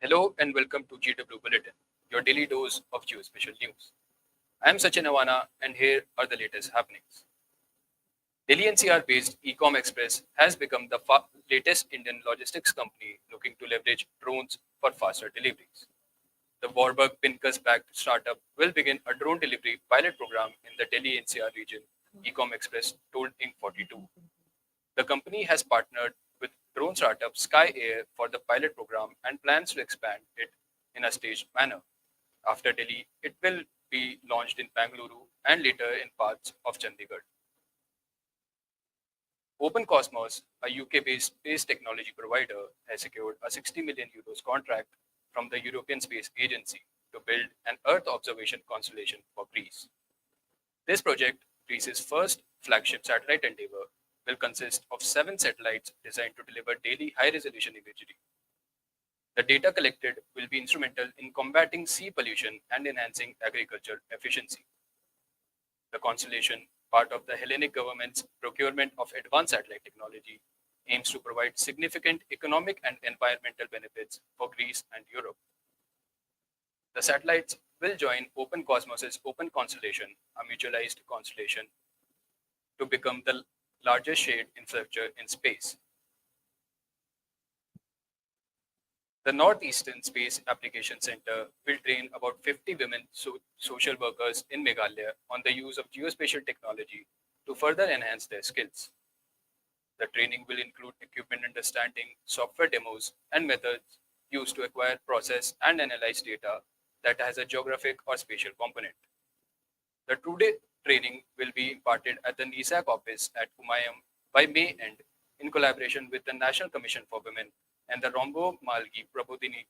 Hello and welcome to GW Bulletin, your daily dose of geospatial news. I am Sachin Awana and here are the latest happenings. Delhi NCR based Ecom Express has become the latest Indian logistics company looking to leverage drones for faster deliveries. The Warburg Pincus backed startup will begin a drone delivery pilot program in the Delhi NCR region, Ecom Express told Inc. 42. The company has partnered with drone startup Sky Air for the pilot program and plans to expand it in a staged manner. After Delhi, it will be launched in Bangalore and later in parts of Chandigarh. Open Cosmos, a UK-based space technology provider, has secured a 60 million euros contract from the European Space Agency to build an Earth observation constellation for Greece. This project, Greece's first flagship satellite endeavor, will consist of 7 satellites designed to deliver daily high-resolution imagery. The data collected will be instrumental in combating sea pollution and enhancing agricultural efficiency. The constellation, part of the Hellenic government's procurement of advanced satellite technology, aims to provide significant economic and environmental benefits for Greece and Europe. The satellites will join Open Cosmos's Open Constellation, a mutualized constellation, to become the largest shared infrastructure in space. The Northeastern Space Application Center will train about 50 women social workers in Meghalaya on the use of geospatial technology to further enhance their skills. The training will include equipment understanding, software demos, and methods used to acquire, process, and analyze data that has a geographic or spatial component. The two-day training will be imparted at the NISAC office at Umayam by May end in collaboration with the National Commission for Women and the Rombo Malgi Prabodhini.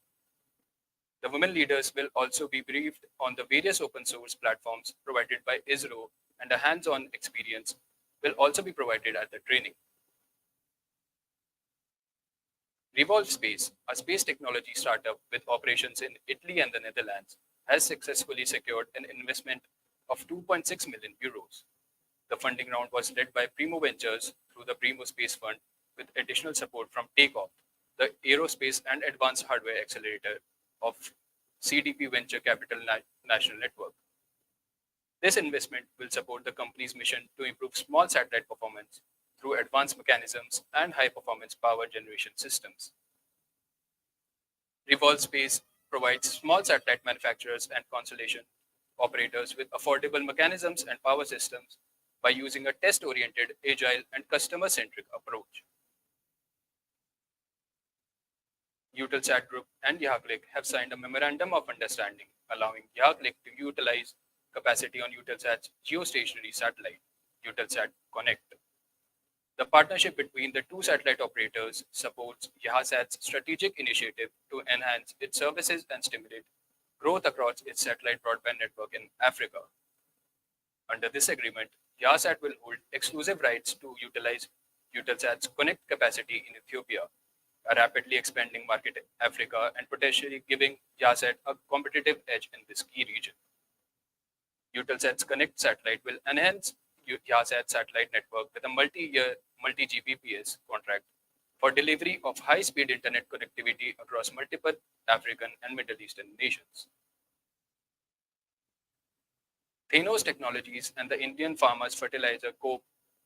The women leaders will also be briefed on the various open source platforms provided by ISRO, and a hands-on experience will also be provided at the training. Revolve Space, a space technology startup with operations in Italy and the Netherlands, has successfully secured an investment of 2.6 million euros. The funding round was led by Primo Ventures through the Primo Space Fund with additional support from Takeoff, the Aerospace and Advanced Hardware Accelerator of CDP Venture Capital National Network. This investment will support the company's mission to improve small satellite performance through advanced mechanisms and high-performance power generation systems. Revolve Space provides small satellite manufacturers and constellation operators with affordable mechanisms and power systems by using a test-oriented, agile, and customer-centric approach. Eutelsat Group and YahClick have signed a memorandum of understanding allowing YahClick to utilize capacity on Eutelsat's geostationary satellite, Eutelsat Connect. The partnership between the two satellite operators supports Yahsat's strategic initiative to enhance its services and stimulate growth across its satellite broadband network in Africa. Under this agreement, Yahsat will hold exclusive rights to utilize Eutelsat's Connect capacity in Ethiopia, a rapidly expanding market in Africa, and potentially giving Yahsat a competitive edge in this key region. Eutelsat's Connect satellite will enhance Yahsat satellite network with a multi-year, multi-Gbps contract for delivery of high-speed internet connectivity across multiple African and Middle Eastern nations. Thanos Technologies and the Indian Farmers Fertilizer Co.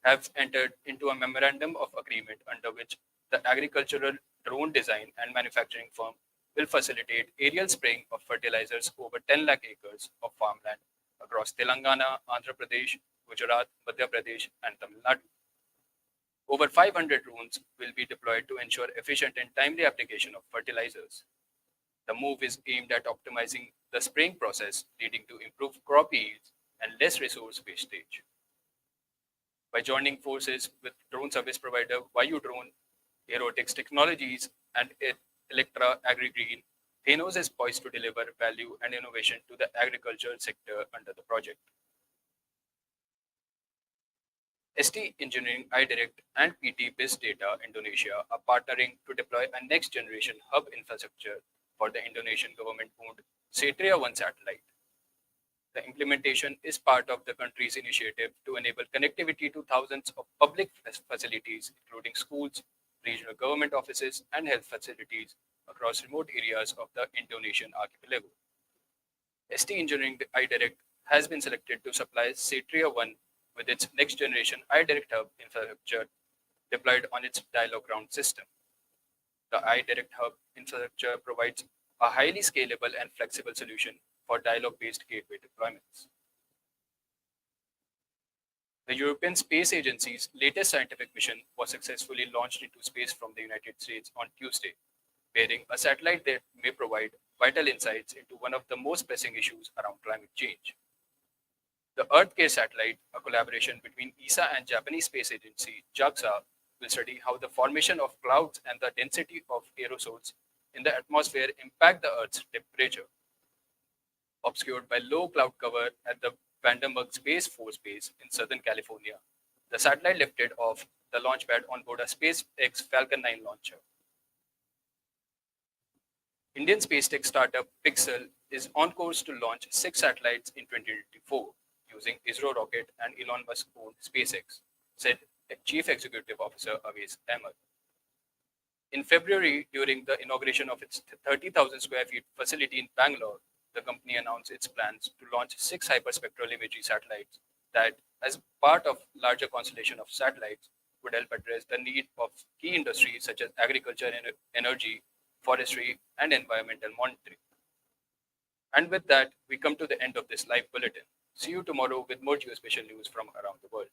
have entered into a memorandum of agreement under which the agricultural drone design and manufacturing firm will facilitate aerial spraying of fertilizers over 10 lakh acres of farmland across Telangana, Andhra Pradesh, Gujarat, Madhya Pradesh, and Tamil Nadu. Over 500 drones will be deployed to ensure efficient and timely application of fertilizers. The move is aimed at optimizing the spraying process, leading to improved crop yields and less resource wastage. By joining forces with drone service provider Vayu Drone, Aerotics Technologies, and Electra AgriGreen, Thanos is poised to deliver value and innovation to the agriculture sector under the project. ST Engineering iDirect and PT Biz Data Indonesia are partnering to deploy a next generation hub infrastructure for the Indonesian government owned Satria 1 satellite. The implementation is part of the country's initiative to enable connectivity to thousands of public facilities, including schools, regional government offices, and health facilities across remote areas of the Indonesian archipelago. ST Engineering iDirect has been selected to supply Satria 1 with its next generation iDirect Hub infrastructure deployed on its Dialog ground system. The iDirect Hub infrastructure provides a highly scalable and flexible solution for dialog-based gateway deployments. The European Space Agency's latest scientific mission was successfully launched into space from the United States on Tuesday, bearing a satellite that may provide vital insights into one of the most pressing issues around climate change. The EarthCare satellite, a collaboration between ESA and Japanese Space Agency JAXA, will study how the formation of clouds and the density of aerosols in the atmosphere impact the Earth's temperature. Obscured by low cloud cover at the Vandenberg Space Force Base in Southern California, the satellite lifted off the launchpad on board a SpaceX Falcon 9 launcher. Indian space tech startup Pixel is on course to launch 6 satellites in 2024 using ISRO rocket and Elon Musk-owned SpaceX, said Chief Executive Officer Aves Ahmed. In February, during the inauguration of its 30,000 square feet facility in Bangalore, the company announced its plans to launch 6 hyperspectral imagery satellites that, as part of larger constellation of satellites, would help address the need of key industries such as agriculture and energy, forestry, and environmental monitoring. And with that, we come to the end of this live bulletin. See you tomorrow with more geospatial news from around the world.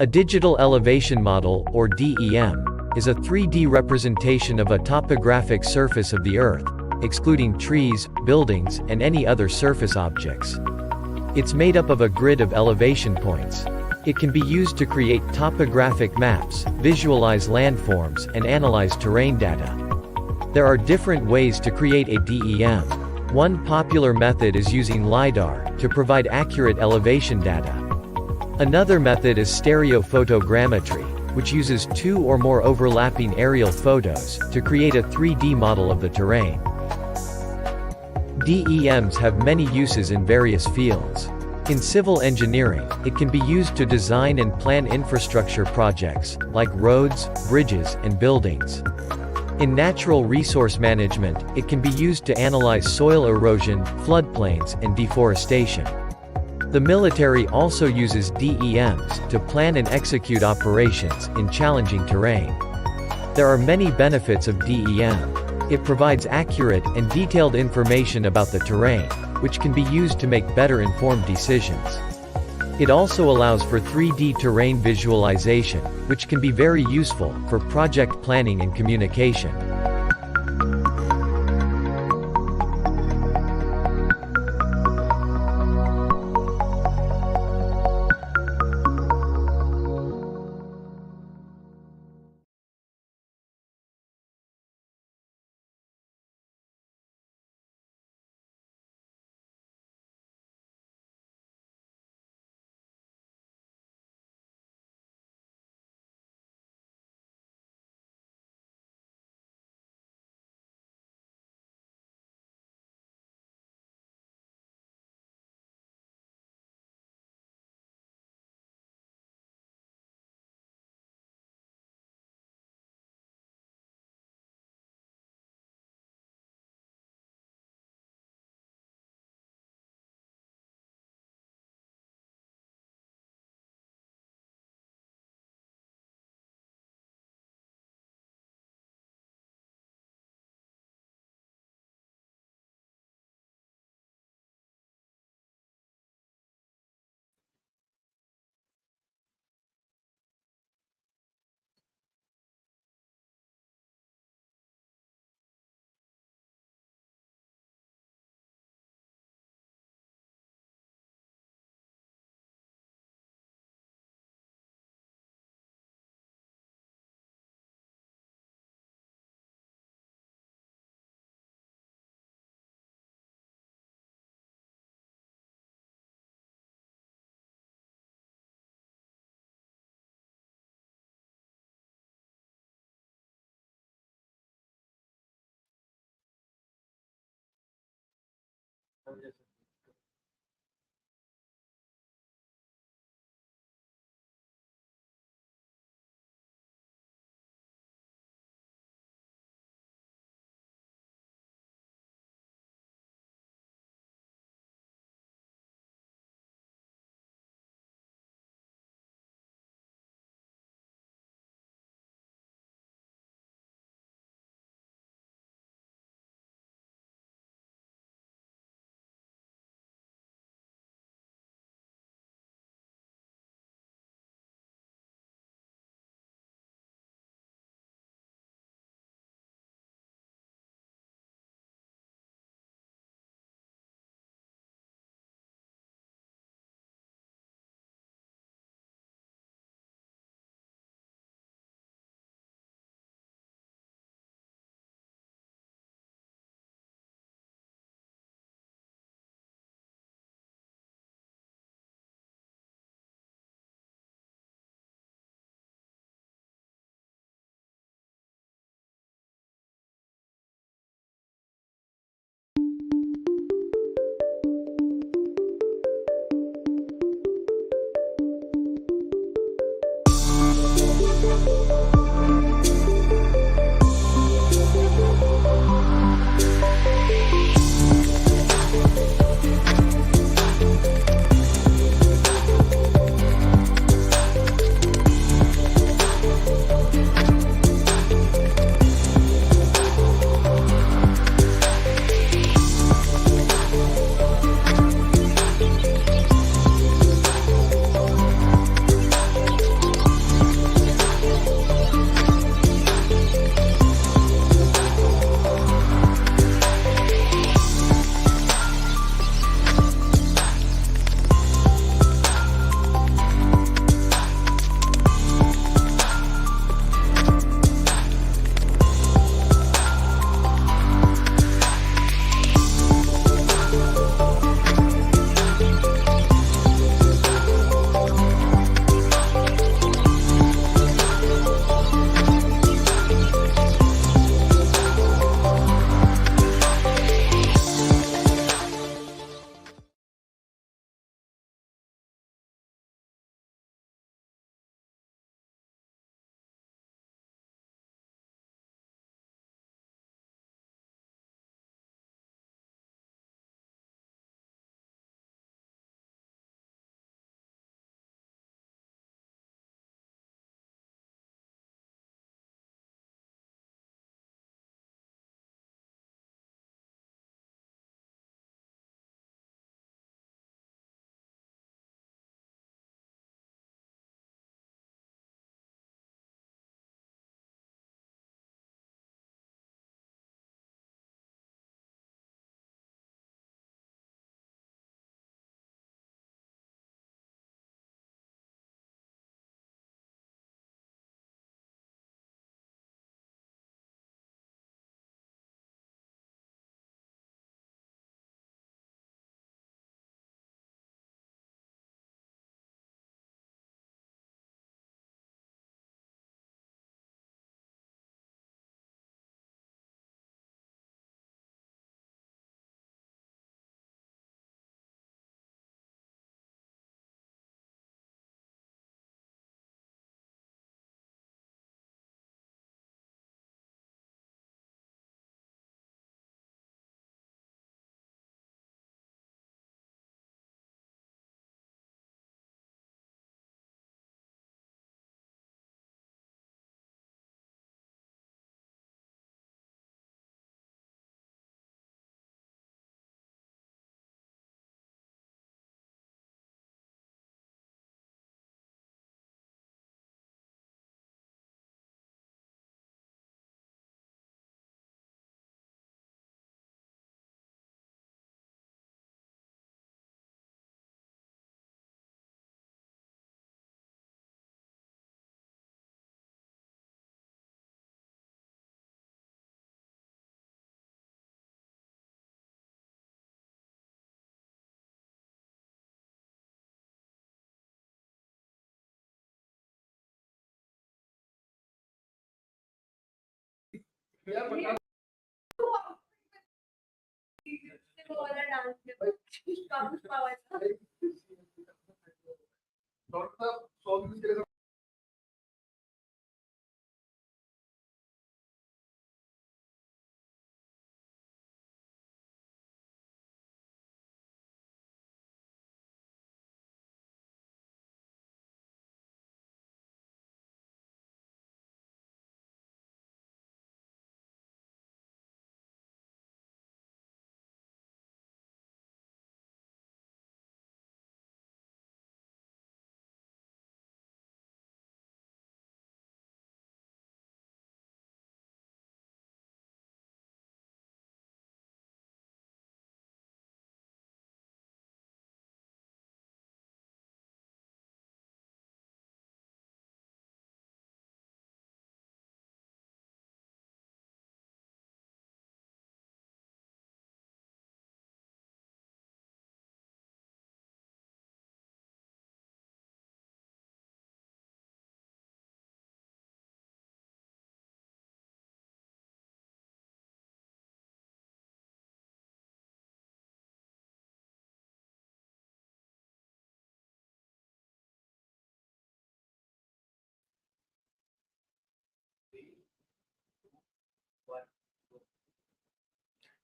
A digital elevation model, or DEM, is a 3D representation of a topographic surface of the Earth, excluding trees, buildings, and any other surface objects. It's made up of a grid of elevation points. It can be used to create topographic maps, visualize landforms, and analyze terrain data. There are different ways to create a DEM. One popular method is using LiDAR to provide accurate elevation data. Another method is stereophotogrammetry, which uses 2 or more overlapping aerial photos to create a 3D model of the terrain. DEMs have many uses in various fields. In civil engineering, it can be used to design and plan infrastructure projects, like roads, bridges, and buildings. In natural resource management, it can be used to analyze soil erosion, floodplains, and deforestation. The military also uses DEMs to plan and execute operations in challenging terrain. There are many benefits of DEM. It provides accurate and detailed information about the terrain, which can be used to make better informed decisions. It also allows for 3D terrain visualization, which can be very useful for project planning and communication.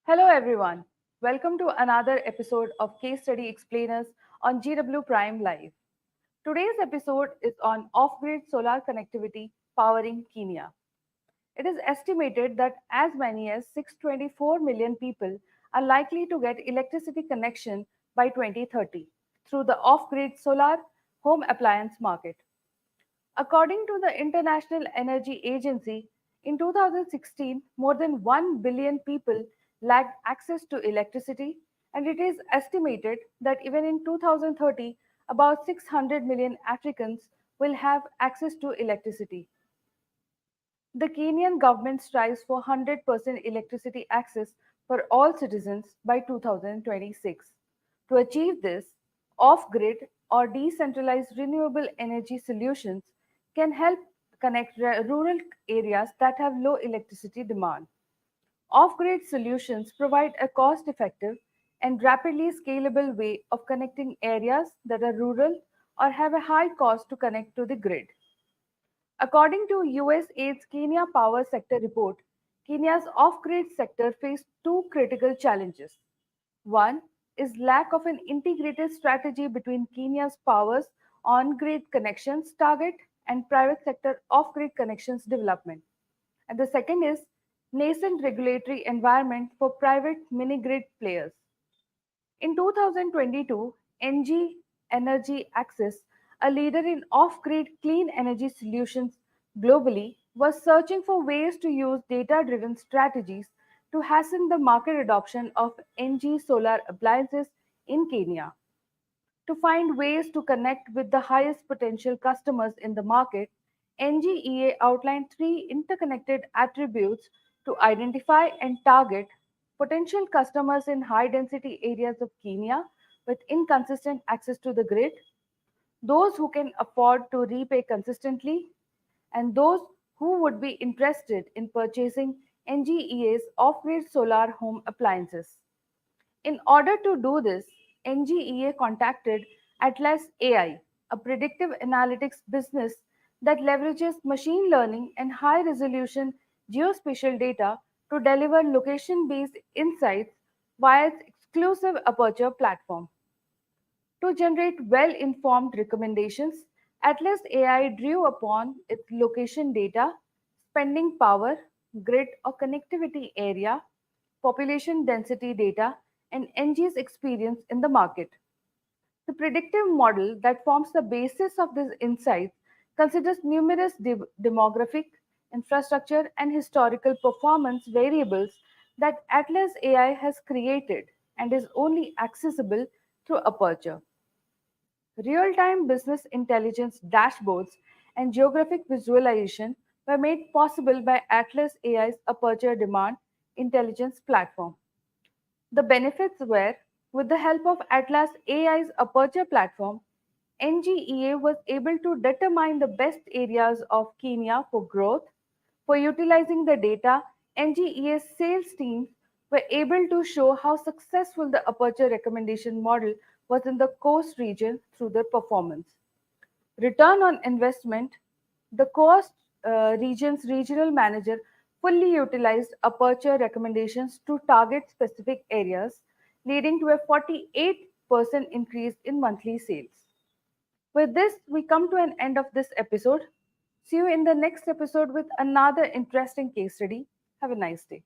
Hello, everyone. Welcome to another episode of Case Study Explainers on GW Prime Live. Today's episode is on off grid solar connectivity powering Kenya. It is estimated that as many as 624 million people are likely to get electricity connection by 2030 through the off grid solar home appliance market. According to the International Energy Agency, in 2016, more than 1 billion people lacked access to electricity, and it is estimated that even in 2030, about 600 million Africans will have access to electricity. The Kenyan government strives for 100% electricity access for all citizens by 2026. To achieve this, off grid or decentralized renewable energy solutions can help connect rural areas that have low electricity demand. Off grid solutions provide a cost effective and rapidly scalable way of connecting areas that are rural or have a high cost to connect to the grid. According to USAID's Kenya Power Sector Report, Kenya's off-grid sector faced two critical challenges. One is lack of an integrated strategy between Kenya's power's on-grid connections target and private sector off-grid connections development. And the second is nascent regulatory environment for private mini-grid players. In 2022, NG Energy Access, a leader in off grid clean energy solutions globally, was searching for ways to use data driven strategies to hasten the market adoption of NG solar appliances in Kenya. To find ways to connect with the highest potential customers in the market, NGEA outlined three interconnected attributes to identify and target potential customers in high density areas of Kenya with inconsistent access to the grid, those who can afford to repay consistently, and those who would be interested in purchasing NGEA's off grid solar home appliances. In order to do this, NGEA contacted Atlas AI, a predictive analytics business that leverages machine learning and high resolution geospatial data to deliver location based insights via its exclusive Aperture platform. To generate well informed recommendations, Atlas AI drew upon its location data, spending power, grid or connectivity area, population density data, and NG's experience in the market. The predictive model that forms the basis of these insights considers numerous demographic, infrastructure, and historical performance variables that Atlas AI has created and is only accessible through Aperture. Real time business intelligence dashboards and geographic visualization were made possible by Atlas AI's Aperture Demand Intelligence platform. The benefits were with the help of Atlas AI's Aperture platform, NGEA was able to determine the best areas of Kenya for growth. For utilizing the data, NGEA's sales teams were able to show how successful the aperture recommendation model was in the coast region through their performance. Return on investment, the coast region's regional manager fully utilized aperture recommendations to target specific areas, leading to a 48% increase in monthly sales. With this, we come to an end of this episode. See you in the next episode with another interesting case study. Have a nice day.